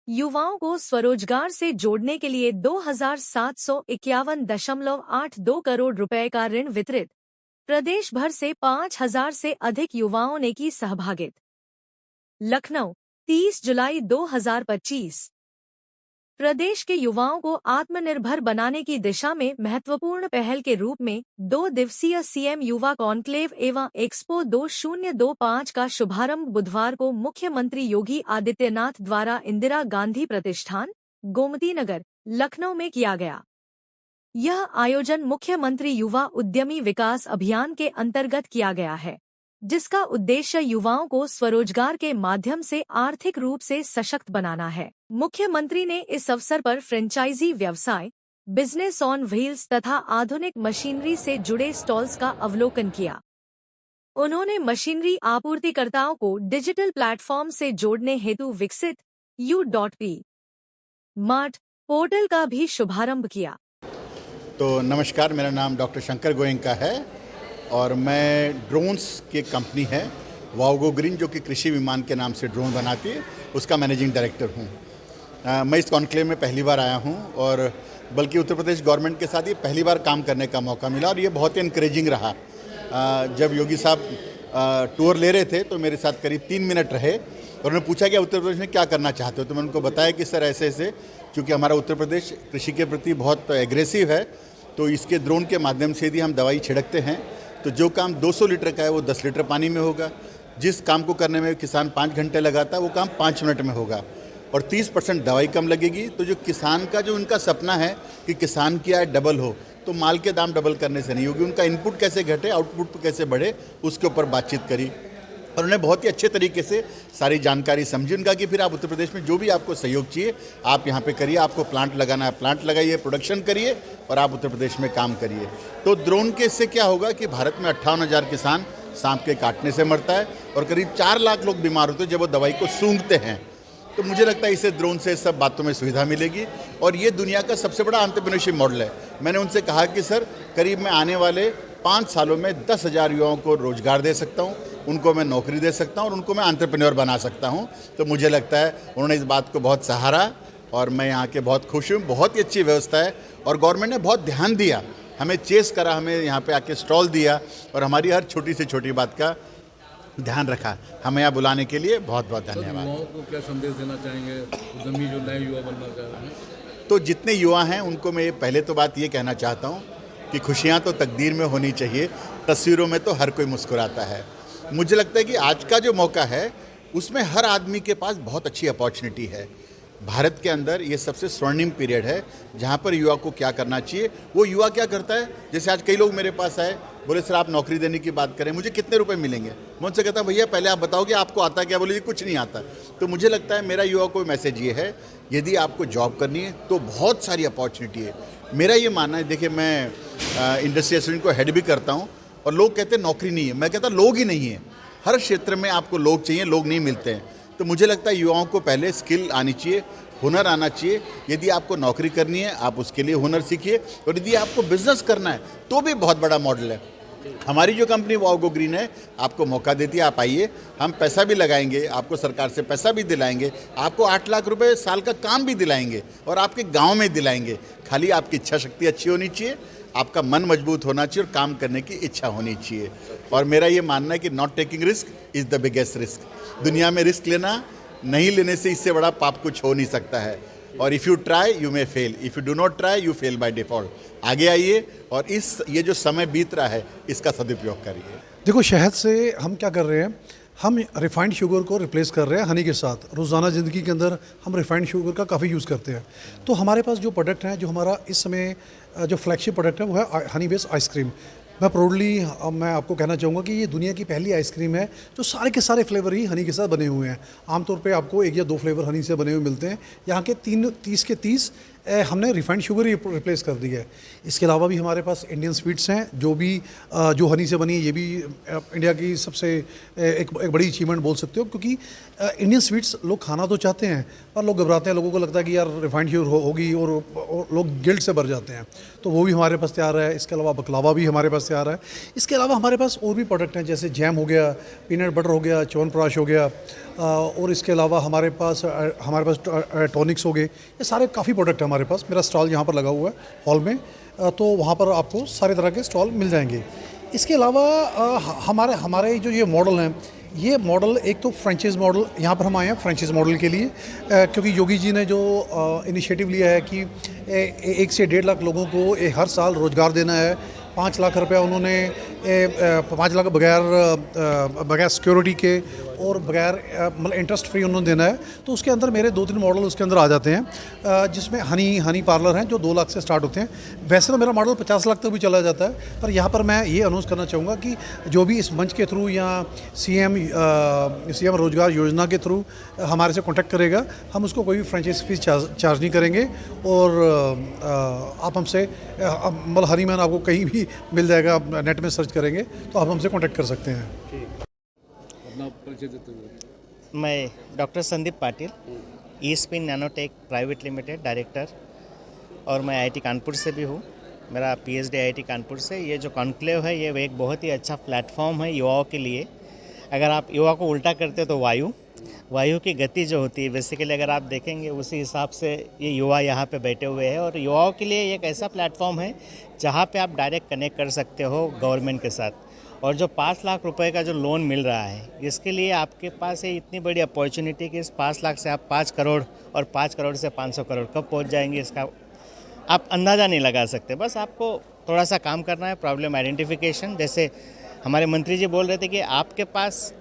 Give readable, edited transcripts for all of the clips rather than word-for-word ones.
युवाओं को स्वरोजगार से जोड़ने के लिए 2,751.82 करोड़ रुपए का ऋण वितरित। प्रदेश भर से 5,000 से अधिक युवाओं ने की सहभागिता। लखनऊ 30 जुलाई 2025। प्रदेश के युवाओं को आत्मनिर्भर बनाने की दिशा में महत्वपूर्ण पहल के रूप में 2 दिवसीय सीएम युवा कॉन्क्लेव एवं एक्सपो 2025 का शुभारंभ बुधवार को मुख्यमंत्री योगी आदित्यनाथ द्वारा इंदिरा गांधी प्रतिष्ठान, गोमती नगर, लखनऊ में किया गया। यह आयोजन मुख्यमंत्री युवा उद्यमी विकास अभियान के अंतर्गत किया गया है, जिसका उद्देश्य युवाओं को स्वरोजगार के माध्यम से आर्थिक रूप से सशक्त बनाना है। मुख्यमंत्री ने इस अवसर पर फ्रेंचाइजी व्यवसाय, बिजनेस ऑन व्हील्स तथा आधुनिक मशीनरी से जुड़े स्टॉल्स का अवलोकन किया। उन्होंने मशीनरी आपूर्तिकर्ताओं को डिजिटल प्लेटफॉर्म से जोड़ने हेतु विकसित U.P मार्ट पोर्टल का भी शुभारंभ किया। तो नमस्कार, मेरा नाम डॉक्टर शंकर गोयंका है और मैं ड्रोन्स की कंपनी है वाओगो ग्रीन, जो कि कृषि विमान के नाम से ड्रोन बनाती है, उसका मैनेजिंग डायरेक्टर हूँ। मैं इस कॉन्क्लेव में पहली बार आया हूँ और बल्कि उत्तर प्रदेश गवर्नमेंट के साथ ये पहली बार काम करने का मौका मिला और ये बहुत ही इनकरेजिंग रहा। जब योगी साहब टूर ले रहे थे तो मेरे साथ करीब 3 मिनट रहे और उन्होंने पूछा कि उत्तर प्रदेश में क्या करना चाहते हो, तो मैंने उनको बताया कि सर ऐसे ऐसे, क्योंकि हमारा उत्तर प्रदेश कृषि के प्रति बहुत एग्रेसिव है, तो इसके ड्रोन के माध्यम से यदि हम दवाई छिड़कते हैं तो जो काम 200 लीटर का है वो 10 लीटर पानी में होगा। जिस काम को करने में किसान 5 घंटे लगाता है वो काम 5 मिनट में होगा और 30% दवाई कम लगेगी। तो जो किसान का जो उनका सपना है कि किसान की आय डबल हो, तो माल के दाम डबल करने से नहीं होगी, उनका इनपुट कैसे घटे, आउटपुट कैसे बढ़े, उसके ऊपर बातचीत करी और उन्हें बहुत ही अच्छे तरीके से सारी जानकारी समझी। उनका कि फिर आप उत्तर प्रदेश में जो भी आपको सहयोग चाहिए आप यहाँ पे करिए, आपको प्लांट लगाना है प्लांट लगाइए, प्रोडक्शन करिए और आप उत्तर प्रदेश में काम करिए। तो ड्रोन के इससे क्या होगा कि भारत में 58,000 किसान सांप के काटने से मरता है और करीब 4 लाख लोग बीमार होते हैं जब वो दवाई को सूंघते हैं। तो मुझे लगता है इसे ड्रोन से सब बातों में सुविधा मिलेगी और ये दुनिया का सबसे बड़ा एंटरप्रेन्योरशिप मॉडल है। मैंने उनसे कहा कि सर करीब मैं आने वाले 5 सालों में 10,000 युवाओं को रोजगार दे सकता हूँ, उनको मैं नौकरी दे सकता हूँ और उनको मैं एंटरप्रेन्योर बना सकता हूँ। तो मुझे लगता है उन्होंने इस बात को बहुत सहारा और मैं यहाँ के बहुत खुश हूँ। बहुत ही अच्छी व्यवस्था है और गवर्नमेंट ने बहुत ध्यान दिया, हमें चेस करा, हमें यहाँ पे आके स्टॉल दिया और हमारी हर छोटी से छोटी बात का ध्यान रखा। हमें यहाँ बुलाने के लिए बहुत बहुत धन्यवाद। युवाओं को क्या संदेश देना चाहेंगे, उद्यमी जो नए युवा बनना चाह रहे हैं? तो जितने युवा हैं उनको मैं पहले तो बात ये कहना चाहता हूँ कि खुशियाँ तो तकदीर में होनी चाहिए, तस्वीरों में तो हर कोई मुस्कुराता है। मुझे लगता है कि आज का जो मौका है उसमें हर आदमी के पास बहुत अच्छी अपॉर्चुनिटी है। भारत के अंदर ये सबसे स्वर्णिम पीरियड है जहाँ पर युवा को क्या करना चाहिए। वो युवा क्या करता है, जैसे आज कई लोग मेरे पास आए, बोले सर आप नौकरी देने की बात करें, मुझे कितने रुपए मिलेंगे। मैं उनसे कहता भैया पहले आप बताओ कि आपको आता क्या। बोले जी कुछ नहीं आता। तो मुझे लगता है मेरा युवा को मैसेज ये है, यदि आपको जॉब करनी है तो बहुत सारी अपॉर्चुनिटी है। मेरा ये मानना है, देखिए मैं इंडस्ट्री एसोसिएशन को हेड भी करता हूँ और लोग कहते हैं नौकरी नहीं है, मैं कहता लोग ही नहीं है। हर क्षेत्र में आपको लोग चाहिए, लोग नहीं मिलते हैं। तो मुझे लगता है युवाओं को पहले स्किल आनी चाहिए, हुनर आना चाहिए। यदि आपको नौकरी करनी है आप उसके लिए हुनर सीखिए और यदि आपको बिजनेस करना है तो भी बहुत बड़ा मॉडल है। हमारी जो कंपनी वाओगो ग्रीन है आपको मौका देती है, आप आइए, हम पैसा भी लगाएंगे, आपको सरकार से पैसा भी दिलाएंगे, आपको 8 लाख रुपए साल का काम भी दिलाएंगे और आपके गांव में दिलाएंगे। खाली आपकी इच्छा शक्ति अच्छी होनी चाहिए, आपका मन मजबूत होना चाहिए और काम करने की इच्छा होनी चाहिए। और मेरा ये मानना है कि not taking risk is the biggest risk. दुनिया में रिस्क लेना, नहीं लेने से इससे बड़ा पाप कुछ हो नहीं सकता है। और if you try you may fail, if you do not try you fail by default. आगे आइए और ये जो समय बीत रहा है इसका सदुपयोग करिए। देखो, शहद से हम क्या कर रहे हैं, हम रिफाइंड शुगर को रिप्लेस कर रहे हैं हनी के साथ। रोज़ाना ज़िंदगी के अंदर हम रिफाइंड शुगर का काफ़ी यूज़ करते हैं। तो हमारे पास जो प्रोडक्ट हैं, जो हमारा इस समय जो फ्लैगशिप प्रोडक्ट है वो है हनी बेस्ड आइसक्रीम। मैं प्राउडली मैं आपको कहना चाहूँगा कि ये दुनिया की पहली आइसक्रीम है जो सारे के सारे फ्लेवर ही हनी के साथ बने हुए हैं। आमतौर पे आपको 1 या 2 फ्लेवर हनी से बने हुए मिलते हैं, यहाँ के 30 के 30 हमने रिफाइंड शुगर ही रिप्लेस कर दी है। इसके अलावा भी हमारे पास इंडियन स्वीट्स हैं जो भी जो हनी से बनी है, ये भी इंडिया की सबसे एक बड़ी अचीवमेंट बोल सकते हो, क्योंकि इंडियन स्वीट्स लोग खाना तो चाहते हैं पर लोग घबराते हैं, लोगों को लगता है कि यार रिफाइंड शुगर होगी और लोग गिल्ट से भर जाते हैं। तो वो भी हमारे पास तैयार है। इसके अलावा बकलावा भी हमारे पास तैयार है। इसके अलावा हमारे पास और भी प्रोडक्ट हैं, जैसे जैम हो गया, पीनट बटर हो गया, च्यवनप्राश हो गया, और इसके अलावा हमारे पास टॉनिक्स हो गए। ये सारे काफ़ी प्रोडक्ट हैं हमारे पास। मेरा स्टॉल यहाँ पर लगा हुआ है हॉल में, तो वहाँ पर आपको सारे तरह के स्टॉल मिल जाएंगे। इसके अलावा हमारे जो ये मॉडल हैं, ये मॉडल एक तो फ्रेंचाइज मॉडल, यहाँ पर हम आए हैं फ्रेंचाइज मॉडल के लिए, क्योंकि योगी जी ने जो इनिशिएटिव लिया है कि 1 से 1.5 लाख लोगों को हर साल रोज़गार देना है। 5 लाख रुपया उन्होंने 5 लाख बगैर सिक्योरिटी के और बगैर मतलब इंटरेस्ट फ्री उन्होंने देना है। तो उसके अंदर मेरे 2-3 मॉडल उसके अंदर आ जाते हैं, जिसमें हनी पार्लर हैं जो 2 लाख से स्टार्ट होते हैं। वैसे तो मेरा मॉडल 50 लाख तक भी चला जाता है, पर यहाँ पर मैं ये अनाउंस करना चाहूँगा कि जो भी इस मंच के थ्रू या सीएम रोजगार योजना के थ्रू हमारे से कॉन्टैक्ट करेगा, हम उसको कोई भी फ्रेंचाइज फीस चार्ज नहीं करेंगे। और आप हमसे मतलब हनी मैन आपको कहीं भी मिल जाएगा, आप नेट में सर्च करेंगे तो आप हमसे कॉन्टैक्ट कर सकते हैं। अपना परिचय देते हुए। मैं doctor Sandeep Patil, Espin Nanotech private limited director, और मैं आईआईटी कानपुर से भी हूँ। मेरा पीएचडी आईआईटी कानपुर से। ये जो कॉन्क्लेव है ये एक बहुत ही अच्छा प्लेटफॉर्म है युवाओं के लिए। अगर आप युवा को उल्टा करते हो तो वायु की गति जो होती है बेसिकली अगर आप देखेंगे उसी हिसाब से ये युवा यहाँ पे बैठे हुए हैं। और युवाओं के लिए एक ऐसा प्लेटफॉर्म है जहाँ पे आप डायरेक्ट कनेक्ट कर सकते हो गवर्नमेंट के साथ। और जो 5 लाख रुपए का जो लोन मिल रहा है, इसके लिए आपके पास है इतनी बड़ी अपॉर्चुनिटी कि इस 5 लाख से आप 5 करोड़ और 5 करोड़ से 500 करोड़ कब पहुँच जाएंगे इसका आप अंदाज़ा नहीं लगा सकते। बस आपको थोड़ा सा काम करना है, प्रॉब्लम आइडेंटिफिकेशन। जैसे हमारे मंत्री जी बोल रहे थे कि आपके पास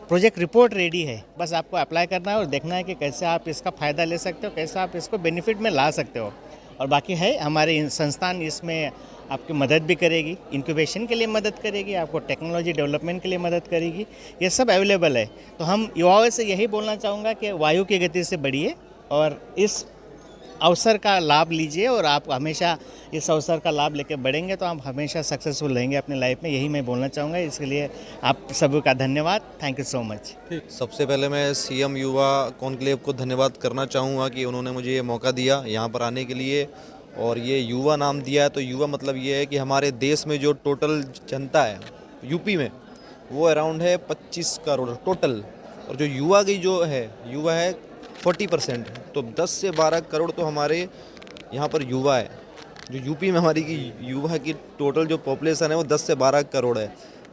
प्रोजेक्ट रिपोर्ट रेडी है, बस आपको अप्लाई करना है और देखना है कि कैसे आप इसका फ़ायदा ले सकते हो, कैसे आप इसको बेनिफिट में ला सकते हो। और बाकी है हमारी संस्थान इसमें आपकी मदद भी करेगी, इंक्यूबेशन के लिए मदद करेगी, आपको टेक्नोलॉजी डेवलपमेंट के लिए मदद करेगी। ये सब अवेलेबल है। तो हम युवाओं से यही बोलना चाहूँगा कि वायु की गति से बढ़िए और इस अवसर का लाभ लीजिए। और आप हमेशा इस अवसर का लाभ लेके बढ़ेंगे तो आप हमेशा सक्सेसफुल रहेंगे अपने लाइफ में। यही मैं बोलना चाहूँगा। इसके लिए आप सभी का धन्यवाद। Thank you so much. सबसे पहले मैं सीएम युवा कॉन्क्लेव को धन्यवाद करना चाहूँगा कि उन्होंने मुझे ये मौका दिया यहाँ पर आने के लिए, और ये युवा नाम दिया है। तो युवा मतलब ये है कि हमारे देश में जो टोटल जनता है यूपी में वो अराउंड है 25 करोड़ टोटल, और जो युवा की जो है युवा है 40%। तो 10 से 12 करोड़ तो हमारे यहाँ पर युवा है। जो यूपी में हमारी की युवा की टोटल जो पॉपुलेशन है वो 10 से 12 करोड़ है।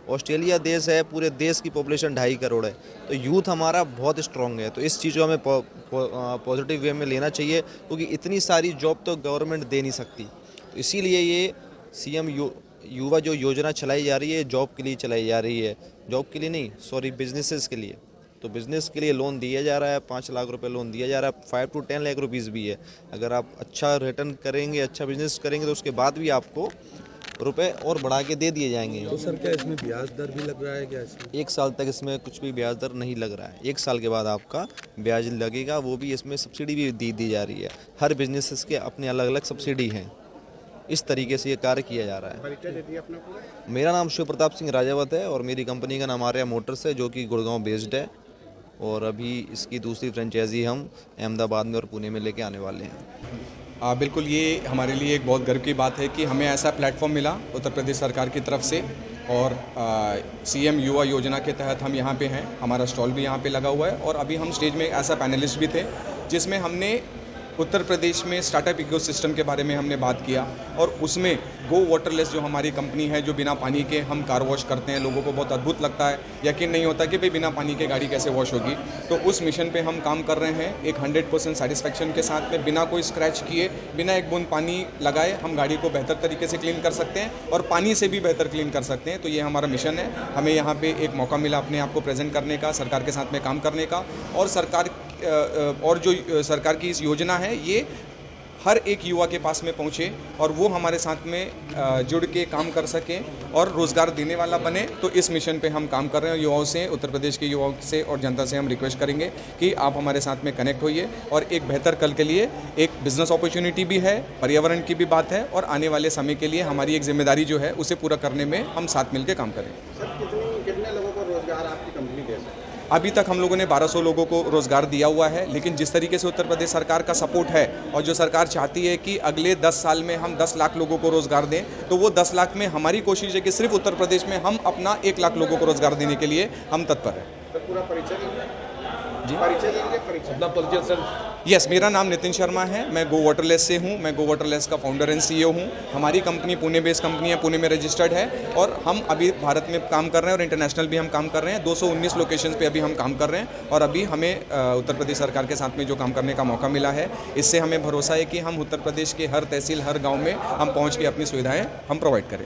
ऑस्ट्रेलिया देश है, पूरे देश की पॉपुलेशन 2.5 करोड़ है। तो यूथ हमारा बहुत स्ट्रॉन्ग है। तो इस चीज़ को हमें पॉजिटिव वे में लेना चाहिए, क्योंकि इतनी सारी जॉब तो गवर्नमेंट दे नहीं सकती। तो इसीलिए ये सीएम युवा जो योजना चलाई जा रही है जॉब के लिए चलाई जा रही है, जॉब के लिए नहीं, सॉरी, बिजनेसेस के लिए। तो बिज़नेस के लिए लोन दिया जा रहा है, 5 लाख रुपए लोन दिया जा रहा है, 5 to 10 लाख रुपीज़ भी है। अगर आप अच्छा रिटर्न करेंगे, अच्छा बिजनेस करेंगे तो उसके बाद भी आपको रुपए और बढ़ा के दे दिए जाएंगे। तो सर क्या इसमें ब्याज दर भी लग रहा है क्या इसमें? 1 साल तक इसमें कुछ भी ब्याज दर नहीं लग रहा है। 1 साल के बाद आपका ब्याज लगेगा, वो भी इसमें सब्सिडी भी दी जा रही है। हर बिजनेसेस के अपने अलग अलग सब्सिडी हैं। इस तरीके से ये कार्य किया जा रहा है। मेरा नाम शिव प्रताप सिंह राजावत है और मेरी कंपनी का नाम आर्या मोटर्स है, जो कि गुड़गांव बेस्ड है। और अभी इसकी दूसरी फ्रेंचाइजी हम अहमदाबाद में और पुणे में लेके आने वाले हैं। बिल्कुल, ये हमारे लिए एक बहुत गर्व की बात है कि हमें ऐसा प्लेटफॉर्म मिला उत्तर प्रदेश सरकार की तरफ से। और सीएम युवा योजना के तहत हम यहाँ पे हैं, हमारा स्टॉल भी यहाँ पे लगा हुआ है। और अभी हम स्टेज में ऐसा पैनलिस्ट भी थे जिसमें हमने उत्तर प्रदेश में स्टार्टअप इकोसिस्टम के बारे में हमने बात किया। और उसमें गो वाटरलेस जो हमारी कंपनी है, जो बिना पानी के हम कार वॉश करते हैं, लोगों को बहुत अद्भुत लगता है, यकीन नहीं होता कि भाई बिना पानी के गाड़ी कैसे वॉश होगी। तो उस मिशन पे हम काम कर रहे हैं एक 100% सेटिस्फेक्शन के साथ में, बिना कोई स्क्रैच किए, बिना एक बूंद पानी लगाए हम गाड़ी को बेहतर तरीके से क्लीन कर सकते हैं और पानी से भी बेहतर क्लीन कर सकते हैं। तो ये हमारा मिशन है। हमें यहाँ पे एक मौका मिला अपने आप को प्रेजेंट करने का, सरकार के साथ में काम करने का। और सरकार जो सरकार की इस योजना है ये हर एक युवा के पास में पहुँचे और वो हमारे साथ में जुड़ के काम कर सकें और रोज़गार देने वाला बने। तो इस मिशन पे हम काम कर रहे हैं। युवाओं से, उत्तर प्रदेश के युवाओं से और जनता से हम रिक्वेस्ट करेंगे कि आप हमारे साथ में कनेक्ट होइए और एक बेहतर कल के लिए एक बिजनेस अपॉर्चुनिटी भी है, पर्यावरण की भी बात है और आने वाले समय के लिए हमारी एक जिम्मेदारी जो है उसे पूरा करने में हम साथ मिलकर काम करें। सर कितने लोगों को रोजगार आपकी कंपनी दे सकती है? अभी तक हम लोगों ने 1200 लोगों को रोज़गार दिया हुआ है, लेकिन जिस तरीके से उत्तर प्रदेश सरकार का सपोर्ट है और जो सरकार चाहती है कि अगले 10 साल में हम 10 लाख लोगों को रोज़गार दें, तो वो 10 लाख में हमारी कोशिश है कि सिर्फ उत्तर प्रदेश में हम अपना 1 लाख लोगों को रोज़गार देने के लिए हम तत्पर हैं। तो पूरा परिचय लेंगे जी, परिचय लेंगे परिचय अपना परिचय सर। यस, मेरा नाम नितिन शर्मा है, मैं गो वाटरलेस से हूँ। मैं गो वाटरलेस का फाउंडर एंड CEO हूँ। हमारी कंपनी पुणे बेस्ड कंपनी है, पुणे में रजिस्टर्ड है और हम अभी भारत में काम कर रहे हैं और इंटरनेशनल भी हम काम कर रहे हैं। 219 लोकेशंस पे अभी हम काम कर रहे हैं और अभी हमें उत्तर प्रदेश सरकार के साथ में जो काम करने का मौका मिला है, इससे हमें भरोसा है कि हम उत्तर प्रदेश के हर तहसील, हर गाँव में हम पहुँच के अपनी सुविधाएँ हम प्रोवाइड करें।